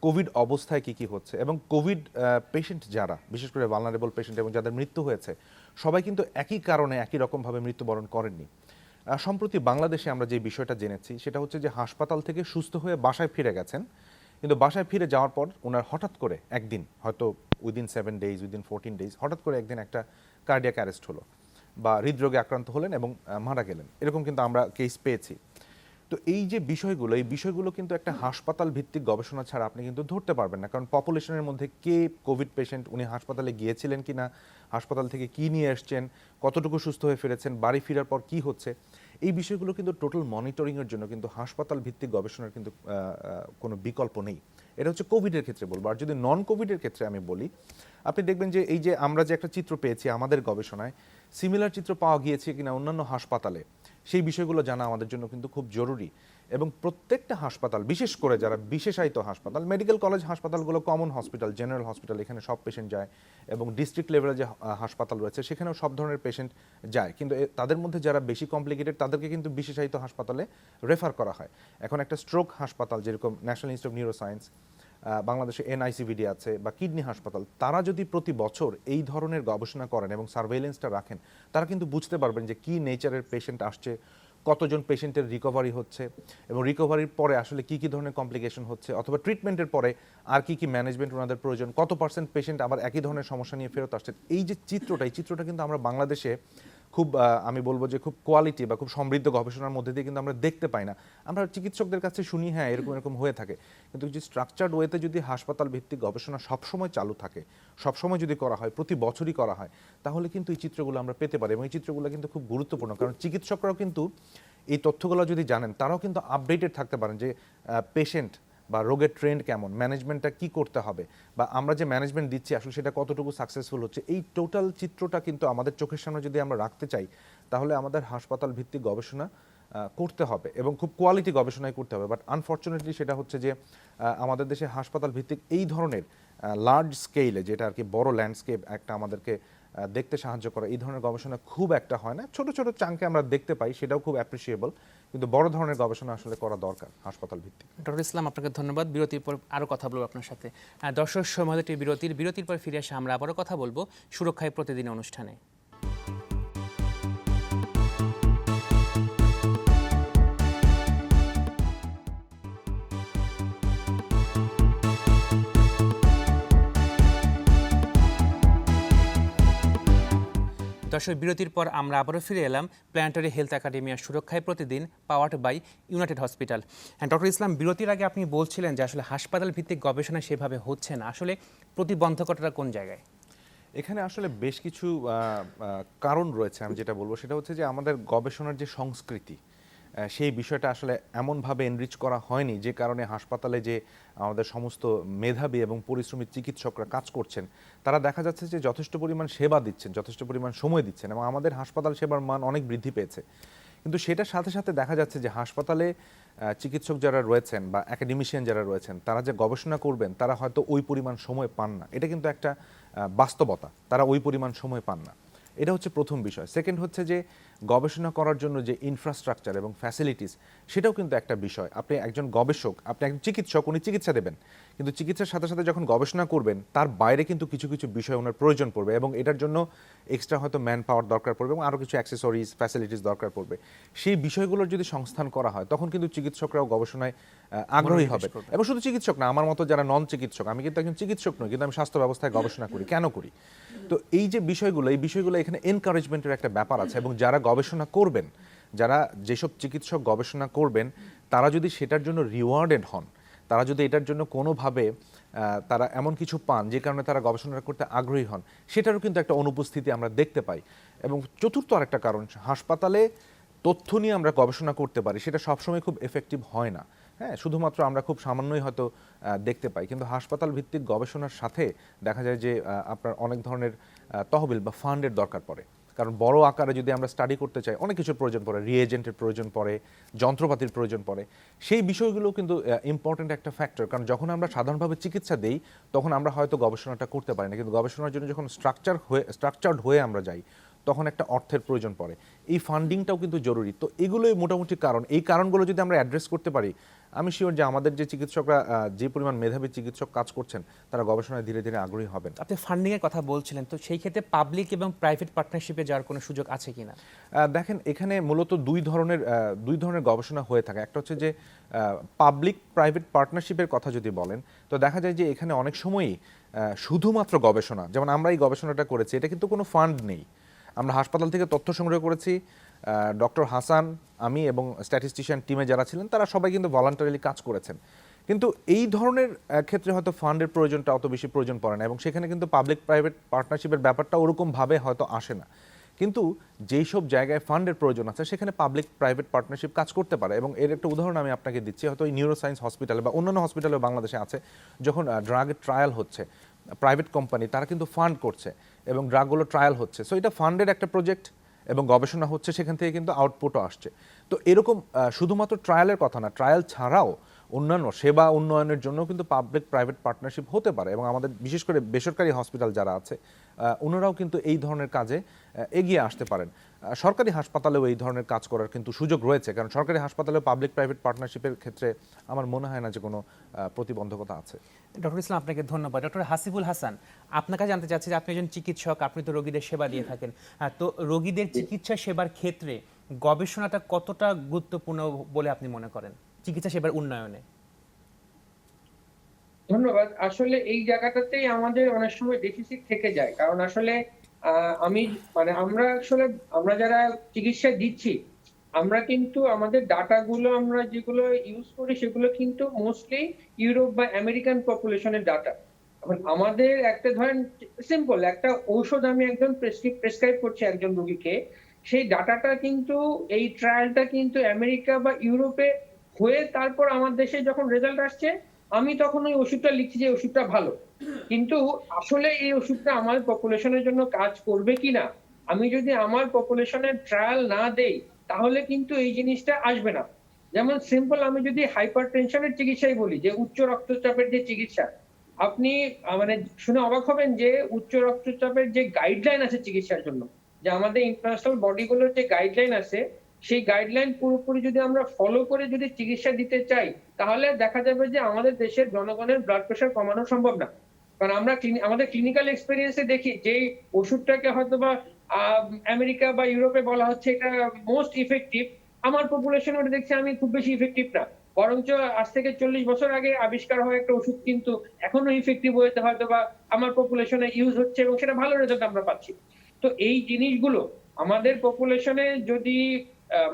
কোভিড অবস্থায় কি হচ্ছে, এবং কোভিড পেশেন্ট যারা বিশেষ করে ভালনারেবল পেশেন্ট এবং যাদের মৃত্যু হয়েছে, সবাই কিন্তু একই কারণে একই রকমভাবে মৃত্যুবরণ করেননি। সম্প্রতি বাংলাদেশে আমরা যে বিষয়টা জেনেছি সেটা হচ্ছে যে হাসপাতাল থেকে সুস্থ হয়ে বাসায় ফিরে গেছেন কিন্তু বাসায় ফিরে যাওয়ার পর ওনার হঠাৎ করে একদিন, হয়তো উইদিন 7 ডেজ, উইদিন 14 ডেজ, হঠাৎ করে একদিন একটা কার্ডিয়াক অ্যারেস্ট হলো বা হৃদরোগে আক্রান্ত হলেন এবং মারা গেলেন, এরকম কিন্তু আমরা কেস পেয়েছি। তো এই যে বিষয়গুলো, এই বিষয়গুলো কিন্তু একটা হাসপাতাল ভিত্তিক গবেষণা ছাড়া আপনি কিন্তু ধরতে পারবেন না। কারণ পপুলেশনের মধ্যে কে কোভিড পেশেন্ট, উনি হাসপাতালে গিয়েছিলেন কিনা, হাসপাতাল থেকে কি নিয়ে এসছেন, কতটুকু সুস্থ হয়ে ফিরেছেন, বাড়ি ফেরার পর কি হচ্ছে, এই বিষয়গুলো কিন্তু টোটাল মনিটরিংয়ের জন্য কিন্তু হাসপাতাল ভিত্তিক গবেষণার কিন্তু কোনো বিকল্প নেই। এটা হচ্ছে কোভিডের ক্ষেত্রে বলবো। আর যদি নন কোভিডের ক্ষেত্রে আমি বলি, আপনি দেখবেন যে এই যে আমরা যে একটা চিত্র পেয়েছি আমাদের গবেষণায়, সিমিলার চিত্র পাওয়া গিয়েছে কিনা অন্যান্য হাসপাতালে, সেই বিষয়গুলো জানা আমাদের জন্য কিন্তু খুব জরুরি। এবং প্রত্যেকটা হাসপাতাল, বিশেষ করে যারা বিশেষায়িত হাসপাতাল, মেডিকেল কলেজ হাসপাতালগুলো কমন হসপিটাল, জেনারেল হসপিটাল, এখানে সব পেশেন্ট যায়, এবং ডিস্ট্রিক্ট লেভেলে যে হাসপাতাল রয়েছে সেখানেও সব ধরনের পেশেন্ট যায়, কিন্তু তাদের মধ্যে যারা বেশি কমপ্লিকেটেড তাদেরকে কিন্তু বিশেষায়িত হাসপাতালে রেফার করা হয়। এখন একটা স্ট্রোক হাসপাতাল, যেরকম ন্যাশনাল ইনস্টিটিউট অফ নিউরোসায়েন্স, বাংলাদেশে এনআইসিভিডি আছে, বা কিডনি হাসপাতাল, তারা যদি প্রতি বছর এই ধরনের গবেষণা করেন এবং সার্ভেইলেন্সটা রাখেন, তারা কিন্তু বুঝতে পারবেন যে কী নেচারের পেশেন্ট আসছে, কতজন পেশেন্টের রিকভারি হচ্ছে, এবং রিকভারির পরে আসলে কী কী ধরনের কমপ্লিকেশন হচ্ছে, অথবা ট্রিটমেন্টের পরে আর কী কী ম্যানেজমেন্ট ওনাদের প্রয়োজন, কত পার্সেন্ট পেশেন্ট আবার একই ধরনের সমস্যা নিয়ে ফেরত আসছে। এই যে চিত্রটা, এই চিত্রটা কিন্তু আমরা বাংলাদেশে খুব আমি বলবো যে খুব কোয়ালিটি বা খুব সমৃদ্ধ গবেষণার মধ্যে দিয়ে কিন্তু আমরা দেখতে পাই না। আমরা চিকিৎসকদের কাছে শুনি হ্যাঁ এরকম এরকম হয়ে থাকে, কিন্তু যে স্ট্রাকচার্ড ওয়েতে যদি হাসপাতাল ভিত্তিক গবেষণা সবসময় চালু থাকে, সবসময় যদি করা হয়, প্রতি বছরই করা হয়, তাহলে কিন্তু এই চিত্রগুলো আমরা পেতে পারি। এবং এই চিত্রগুলো কিন্তু খুব গুরুত্বপূর্ণ, কারণ চিকিৎসকরাও কিন্তু এই তথ্যগুলো যদি জানেন, তারাও কিন্তু আপডেটেড থাকতে পারেন যে পেশেন্ট বা রোগের ট্রেন্ড কেমন, ম্যানেজমেন্টটা কি করতে হবে, বা আমরা যে ম্যানেজমেন্ট দিচ্ছি আসলে সেটা কতটুকু সাকসেসফুল হচ্ছে। এই টোটাল চিত্রটা কিন্তু আমাদের চোখের সামনে যদি আমরা রাখতে চাই, তাহলে আমাদের হাসপাতাল ভিত্তিক গবেষণা করতে হবে এবং খুব কোয়ালিটি গবেষণায় করতে হবে। বাট আনফর্চুনেটলি সেটা হচ্ছে যে আমাদের দেশে হাসপাতাল ভিত্তিক এই ধরনের লার্জ স্কেলে, যেটা আর কি বড় ল্যান্ডস্কেপ একটা আমাদেরকে দেখতে সাহায্য করে, এই ধরনের গবেষণা খুব একটা হয় না। ছোট ছোট চাঙ্কে আমরা দেখতে পাই, সেটাও খুব অ্যাপ্রিসিয়েবল, কিন্তু বড় ধরনের গবেষণা আসলে করা দরকার হাসপাতাল ভিত্তিক। ডক্টর ইসলাম, আপনাকে ধন্যবাদ। বিরতির পর আরও কথা বলবো আপনার সাথে। দর্শক, সময় হলো বিরতির পর ফিরে এসে আমরা আবারও কথা বলবো সুরক্ষায় প্রতিদিন অনুষ্ঠানে। দর্শক, বিরতির পর আমরা আবারও ফিরে এলাম প্ল্যানেটারি হেলথ একাডেমি আর সুরক্ষায় প্রতিদিন, powered by united hospital. Doctor Islam, বিরতির আগে আপনি বলছিলেন যে আসলে হাসপাতাল ভিত্তিক গবেষণা সেভাবে হচ্ছে না, আসলে প্রতিবন্ধকতাটা কোন জায়গায়? এখানে আসলে বেশ কিছু কারণ রয়েছে। আমি যেটা বলবো সেটা হচ্ছে যে আমাদের গবেষণার যে সংস্কৃতি, সেই বিষয়টা আসলে এমনভাবে এনরিচ করা হয়নি, যে কারণে হাসপাতালে যে আমাদের সমস্ত মেধাবী এবং পরিশ্রমী চিকিৎসকরা কাজ করছেন, তারা দেখা যাচ্ছে যে যথেষ্ট পরিমাণ সেবা দিচ্ছেন, যথেষ্ট পরিমাণ সময় দিচ্ছেন, এবং আমাদের হাসপাতাল সেবার মান অনেক বৃদ্ধি পেয়েছে। কিন্তু সেটার সাথে সাথে দেখা যাচ্ছে যে হাসপাতালে চিকিৎসক যারা রয়েছেন বা একাডেমিশিয়ান যারা রয়েছেন, তারা যে গবেষণা করবেন তারা হয়তো ওই পরিমাণ সময় পান না। এটা কিন্তু একটা বাস্তবতা, তারা ওই পরিমাণ সময় পান না। এটা হচ্ছে প্রথম বিষয়। সেকেন্ড হচ্ছে যে গবেষণা করার জন্য যে ইনফ্রাস্ট্রাকচার এবং ফ্যাসিলিটিস, সেটাও কিন্তু একটা বিষয়। আপনি একজন গবেষক, আপনি একজন চিকিৎসক, উনি চিকিৎসা দেবেন, কিন্তু চিকিৎসার সাথে সাথে যখন গবেষণা করবেন তার বাইরে কিন্তু কিছু কিছু বিষয় ওনার প্রয়োজন পড়বে, এবং এটার জন্য এক্সট্রা হয়তো ম্যান পাওয়ার দরকার পড়বে এবং আরও কিছু অ্যাক্সেসরিজ, ফ্যাসিলিটিস দরকার পড়বে। সেই বিষয়গুলোর যদি সংস্থান করা হয়, তখন কিন্তু চিকিৎসকরাও গবেষণায় আগ্রহী হবে। এবং শুধু চিকিৎসক না, আমার মতো যারা নন চিকিৎসক, আমি কিন্তু একজন চিকিৎসক নই, কিন্তু আমি স্বাস্থ্য ব্যবস্থায় গবেষণা করি। কেন করি? তো এই যে বিষয়গুলো, এই বিষয়গুলো এখানে এনকারেজমেন্টের একটা ব্যাপার আছে, এবং যারা গবেষণা করবেন, যারা যেসব চিকিৎসক গবেষণা করবেন, তারা যদি সেটার জন্য রিওয়ার্ডেড হন, তারা যদি এটার জন্য কোনোভাবে তারা এমন কিছু পান যে কারণে তারা গবেষণা করতে আগ্রহী হন, সেটারও কিন্তু একটা অনুপস্থিতি আমরা দেখতে পাই। এবং চতুর্থ আরেকটা কারণ, হাসপাতালে তথ্য নিয়ে আমরা গবেষণা করতে পারি, সেটা সবসময় খুব এফেক্টিভ হয় না। হ্যাঁ, শুধুমাত্র আমরা খুব সামান্যই হয়তো দেখতে পাই, কিন্তু হাসপাতাল ভিত্তিক গবেষণার সাথে দেখা যায় যে আপনার অনেক ধরনের তহবিল বা ফান্ডের দরকার পড়ে। কারণ বড় আকারে যদি আমরা স্টাডি করতে চাই, অনেক কিছুর প্রয়োজন পড়ে, রিএজেন্টের প্রয়োজন পড়ে, যন্ত্রপাতির প্রয়োজন পড়ে। সেই বিষয়গুলো কিন্তু ইম্পর্টেন্ট একটা ফ্যাক্টর। কারণ যখন আমরা সাধারণভাবে চিকিৎসা দেই, তখন আমরা হয়তো গবেষণাটা করতে পারি না, কিন্তু গবেষণার জন্য যখন স্ট্রাকচার্ড হয়ে আমরা যাই, তখন একটা অর্থের প্রয়োজন পড়ে। এই ফান্ডিংটাও কিন্তু জরুরি। তো এগুলোই মোটামুটি কারণ। এই কারণগুলো যদি আমরা অ্যাড্রেস করতে পারি, আমি শিওর যে আমাদের যে চিকিৎসকরা যে পরিমাণ মেধাবী চিকিৎসক কাজ করছেন তারা গবেষণায় ধীরে ধীরে আগ্রহী হবেন। আপনি ফান্ডিং এর কথা বলছিলেন, তো সেই ক্ষেত্রে পাবলিক এবং প্রাইভেট পার্টনারশিপে যাওয়ার কোনো সুযোগ আছে কিনা? দেখেন, এখানে মূলত দুই ধরনের গবেষণা হয়ে থাকে। একটা হচ্ছে যে পাবলিক প্রাইভেট পার্টনারশিপের কথা যদি বলেন, তো দেখা যায় যে এখানে অনেক সময়ই শুধুমাত্র গবেষণা, যেমন আমরা এই গবেষণাটা করেছি, এটা কিন্তু কোনো ফান্ড নেই। আমরা হাসপাতাল থেকে তথ্য সংগ্রহ করেছি, ডক্টর হাসান, আমি এবং স্ট্যাটিস্টিশিয়ান টিমে যারা ছিলেন তারা সবাই কিন্তু ভলান্টারিলি কাজ করেছেন। কিন্তু এই ধরনের ক্ষেত্রে হয়তো ফান্ডের প্রয়োজনটা অত বেশি প্রয়োজন পড়ে না, এবং সেখানে কিন্তু পাবলিক প্রাইভেট পার্টনারশিপের ব্যাপারটা ওরকমভাবে হয়তো আসে না। কিন্তু যেই সব জায়গায় ফান্ডের প্রয়োজন আছে সেখানে পাবলিক প্রাইভেট পার্টনারশিপ কাজ করতে পারে, এবং এর একটা উদাহরণ আমি আপনাকে দিচ্ছি। হয়তো এই নিউরোসায়েন্স হসপিটালে বা অন্যান্য হসপিটালেও বাংলাদেশে আছে, যখন ড্রাগের ট্রায়াল হচ্ছে, প্রাইভেট কোম্পানি তারা কিন্তু ফান্ড করছে এবং ড্রাগগুলো ট্রায়াল হচ্ছে। সো এটা ফান্ডের একটা প্রজেক্ট এবং গবেষণা হচ্ছে, সেখান থেকে কিন্তু আউটপুটও আসছে। তো এরকম শুধুমাত্র ট্রায়ালের কথা না, ট্রায়াল ছাড়াও অন্যান্য সেবা উন্নয়নের জন্য কিন্তু পাবলিক প্রাইভেট পার্টনারশিপ হতে পারে, এবং আমাদের বিশেষ করে বেসরকারি হসপিটাল যারা আছে ওনারাও কিন্তু এই ধরনের কাজে এগিয়ে আসতে পারেন। সরকারি হাসপাতালেও এই ধরনের কাজ করার কিন্তু সুযোগ রয়েছে, কারণ সরকারি হাসপাতালেও পাবলিক প্রাইভেট পার্টনারশিপের ক্ষেত্রে আমার মনে হয় না যে কোনো প্রতিবন্ধকতা আছে। ডক্টর ইসলাম, আপনাকে ধন্যবাদ। ডক্টর হাসিবুল হাসান, আপনাকে জানতে চাচ্ছি যে আপনি একজন চিকিৎসক, আপনি তো রোগীদের সেবা দিয়ে থাকেন, তো রোগীদের চিকিৎসা সেবার ক্ষেত্রে গবেষণাটা কতটা গুরুত্বপূর্ণ বলে আপনি মনে করেন চিকিৎসা সেবার উন্নয়নে? ধন্যবাদ। আসলে এই জায়গাটাতেই আমাদের অনেক সময় ডেফিসিট থেকে যায়। কারণ আসলে আমি মানে আমরা যারা চিকিৎসা দিচ্ছি, আমরা কিন্তু আমাদের ডাটাগুলো আমরা যেগুলো ইউজ করি সেগুলো কিন্তু মোস্টলি ইউরোপ বা আমেরিকান পপুলেশনের ডাটা। এখন আমাদের একটা ধরেন সিম্পল একটা ঔষধ আমি একদম প্রেসক্রাইব করছি একজন রোগীকে, সেই ডাটাটা কিন্তু এই ট্রায়ালটা কিন্তু আমেরিকা বা ইউরোপে হয়ে তারপর আমার দেশে যখন রেজাল্ট আসছে, আমি তখন ওই ওষুধটা লিখছি যে ওষুধটা ভালো। কিন্তু আসলে এই ওষুধটা আমার পপুলেশনের জন্য কাজ করবে কিনা, আমি যদি আমার পপুলেশনের ট্রায়াল না দেই তাহলে কিন্তু এই জিনিসটা আসবে না। যেমন সিম্পল আমি যদি হাইপারটেনশনের চিকিৎসাই বলি, যে উচ্চ রক্তচাপের যে চিকিৎসা, আপনি মানে শুনে অবাক হবেন যে উচ্চ রক্তচাপের যে গাইডলাইন আছে চিকিৎসার জন্য, যে আমাদের ইন্টারন্যাশনাল বডিগুলোর যে গাইডলাইন আছে, সেই গাইডলাইন পুরোপুরি যদি আমরা ফলো করে যদি চিকিৎসা দিতে চাই, তাহলে দেখা যাবে যে আমাদের দেশের জনগণের ব্লাড প্রেশার কমানো সম্ভব না। কারণ আমরা আমাদের ক্লিনিক্যাল এক্সপেরিয়েন্সে দেখি যে ওষুধটাকে হয়তোবা আমেরিকা বা ইউরোপে বলা হচ্ছে এটা মোস্ট ইফেক্টিভ, আমার পপুলেশনে ওটা দেখছি আমি খুব বেশি ইফেক্টিভ না। বরঞ্চ আজ থেকে 40 বছর আগে আবিষ্কার হওয়া একটা ওষুধ কিন্তু এখনো ইফেক্টিভ হয়েছে হয়তোবা আমার পপুলেশনে ইউজ হচ্ছে এবং সেটা ভালো রেজাল্ট আমরা পাচ্ছি। তো এই জিনিসগুলো আমাদের পপুলেশনে যদি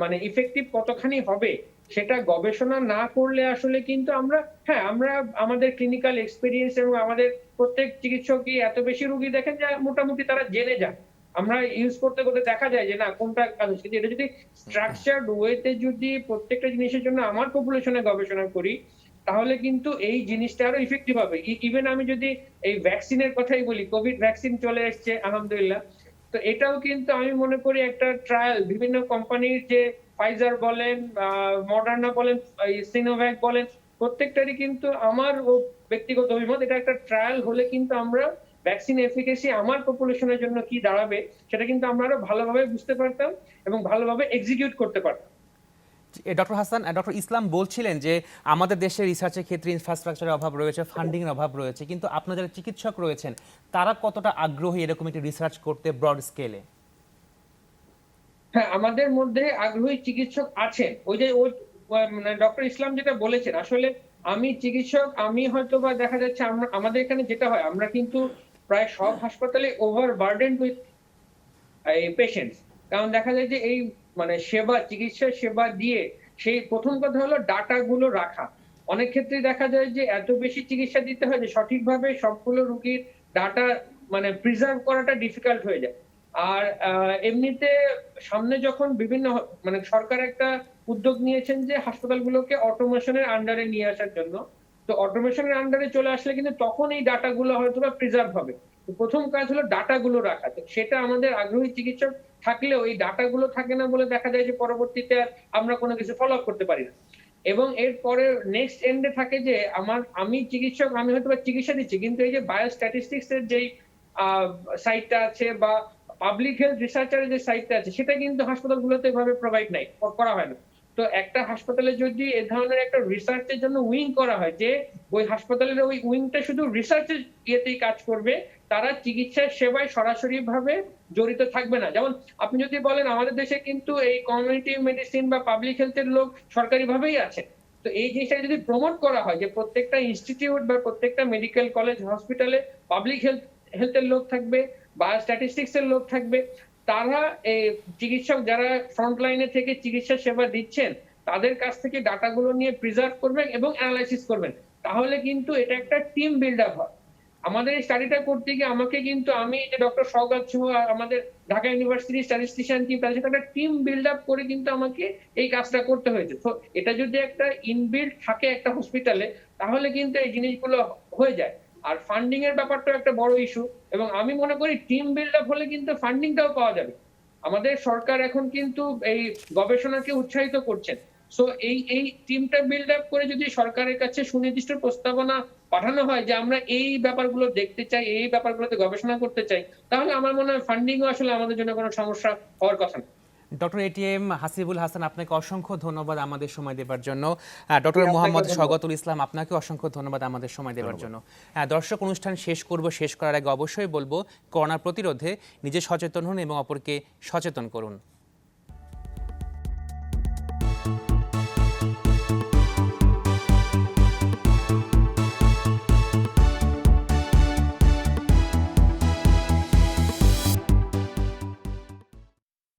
মানে ইফেক্টিভ কতখানি হবে সেটা গবেষণা না করলে আসলে কিন্তু আমরা আমাদের ক্লিনিক্যাল এক্সপেরিয়েন্স এবং আমাদের প্রত্যেক চিকিৎসকই এত বেশি রোগী দেখেন যে মোটামুটি তারা জেনে যায়। আমরা ইউজ করতে করতে দেখা যায় যে না কোনটা কাজ হচ্ছে। কিন্তু এটা যদি স্ট্রাকচারড ওয়েতে যদি প্রত্যেকটা জিনিসের জন্য আমার পপুলেশনে গবেষণা করি, তাহলে কিন্তু এই জিনিসটা আরো ইফেক্টিভ হবে। ইভেন আমি যদি এই ভ্যাকসিনের কথাই বলি, কোভিড ভ্যাকসিন চলে এসছে আলহামদুলিল্লাহ। তো এটাও কিন্তু আমি মনে করি একটা ট্রায়াল, বিভিন্ন কোম্পানির যে ফাইজার বলেন, মডার্না বলেন, সিনোভ্যাক বলেন, প্রত্যেকটারই কিন্তু আমার ব্যক্তিগত অভিমত এটা একটা ট্রায়াল হলে কিন্তু আমরা ভ্যাকসিন এফিকেসি আমার পপুলেশনের জন্য কি দাঁড়াবে সেটা কিন্তু আমরা আরো ভালোভাবে বুঝতে পারতাম এবং ভালোভাবে এক্সিকিউট করতে পারতাম। ডক্টর হাসান, ডক্টর ইসলাম বলছিলেন যে আমাদের দেশের রিসার্চের ক্ষেত্রে ইনফ্রাস্ট্রাকচারের অভাব রয়েছে, ফান্ডিং এর অভাব রয়েছে, কিন্তু আপনারা যারা চিকিৎসক রয়েছেন তারা কতটা আগ্রহী এরকম একটি রিসার্চ করতে ব্রড স্কেলে? হ্যাঁ, আমাদের মধ্যে আগ্রহী চিকিৎসক আছেন। ওই যে মানে ডক্টর ইসলাম যেটা বলেছেন, আসলে আমি চিকিৎসক, আমি হয়তো বা দেখা যাচ্ছে আমাদের এখানে যেটা হয়, আমরা কিন্তু প্রায় সব হাসপাতালে ওভার বার্ডেন্ড উইথ পেশেন্টস। কারণ দেখা যায় যে এই মানে চিকিৎসা সেবা দিয়ে সেই প্রথম কথা হলো ডাটা গুলো রাখা। অনেক ক্ষেত্রে দেখা যায় যে এত বেশি চিকিৎসা দিতে হয় যে সঠিকভাবে সবগুলো রোগীর ডাটা মানে প্রিজার্ভ করাটা ডিফিকাল্ট হয়ে যায়। আর এমনিতে সামনে যখন বিভিন্ন মানে সরকার একটা উদ্যোগ নিয়েছেন যে হাসপাতালগুলোকে অটোমেশনের আন্ডারে নিয়ে আসার জন্য। তো অটোমেশনের আন্ডারে চলে আসলে কিন্তু তখন এই ডাটাগুলো হয়তোবা প্রিজার্ভ হবে। তো প্রথম কাজ হলো ডাটাগুলো রাখা। তো সেটা আমাদের আগ্রহী চিকিৎসক থাকলেও এই ডাটাগুলো থাকে না বলে দেখা যায় যে পরবর্তীতে আর আমরা কোনো কিছু ফলো আপ করতে পারি না। এবং এরপরে নেক্সট এন্ডে থাকে যে আমি চিকিৎসক, আমি হয়তোবা চিকিৎসা দিচ্ছি, কিন্তু এই যে বায়োস্ট্যাটিস্টিক্স এর যেই সাইটটা আছে বা পাবলিক হেলথ রিসার্চারের যে সাইটটা আছে সেটা কিন্তু হাসপাতালগুলোতে এভাবে প্রোভাইড করা হয় না। তো একটা হাসপাতালে যদি এ ধরনের একটা রিসার্চের জন্য উইং করা হয়, যে ওই হাসপাতালের ওই উইংটা শুধু রিসার্চের ইয়েতেই কাজ করবে, তারা চিকিৎসার সেবায় সরাসরি ভাবে জড়িত থাকবে না। যেমন আপনি যদি বলেন আমাদের দেশে কিন্তু এই কমিউনিটি মেডিসিন বা পাবলিক হেলথের লোক সরকারি ভাবেই আছে। তো এই জিনিসটা যদি প্রমোট করা হয় যে প্রত্যেকটা ইনস্টিটিউট বা প্রত্যেকটা মেডিকেল কলেজ হসপিটালে পাবলিক হেলথের লোক থাকবে বা স্ট্যাটিস্টিক্স এর লোক থাকবে, তারা এই চিকিৎসক যারা ফ্রন্ট লাইনে থেকে চিকিৎসা সেবা দিচ্ছেন তাদের কাছ থেকে ডাটাগুলো নিয়ে প্রিজার্ভ করবেন এবং অ্যানালাইসিস করবেন, তাহলে কিন্তু এটা একটা টিম বিল্ড আপ হয়। আমাদের এই স্টাডিটা করতে গিয়ে আমাকে কিন্তু, আমি যে ডক্টর সওগাত সহ আমাদের ঢাকা ইউনিভার্সিটির স্ট্যাটিস্টিশিয়ান টিম, তাদের সাথে একটা টিম বিল্ড আপ করে কিন্তু আমাকে এই কাজটা করতে হয়েছে। তো এটা যদি একটা ইনবিল্ড থাকে একটা হসপিটালে, তাহলে কিন্তু এই জিনিসগুলো হয়ে যায়। আর ফান্ডিং এর ব্যাপারটা একটা বড় ইস্যু, এবং আমি মনে করি টিম বিল্ড আপ হলে কিন্তু ফান্ডিংটাও পাওয়া যাবে। আমাদের সরকার এখন কিন্তু এই গবেষণাকে উৎসাহিত করছেন। সো এই টিমটা বিল্ড আপ করে যদি সরকারের কাছে সুনির্দিষ্ট প্রস্তাবনা পাঠানো হয় যে আমরা এই ব্যাপারগুলো দেখতে চাই, এই ব্যাপারগুলোতে গবেষণা করতে চাই, তাহলে আমার মনে হয় ফান্ডিংও আসলে আমাদের জন্য কোনো সমস্যা হওয়ার কথা না। ডক্টর এটিএম হাসিবুল হাসান, আপনাকে অসংখ্য ধন্যবাদ আমাদের সময় দেওয়ার জন্য। ডক্টর আপনাকেও মোহাম্মদ ধন্যবাদ। শওকতুল ইসলাম, আপনাকে অসংখ্য ধন্যবাদ আমাদের সময় দেওয়ার জন্য। দর্শক, অনুষ্ঠান শেষ করার আগে অবশ্যই বলবো, করোনা প্রতিরোধে নিজে সচেতন হন এবং অপরকে সচেতন করুন।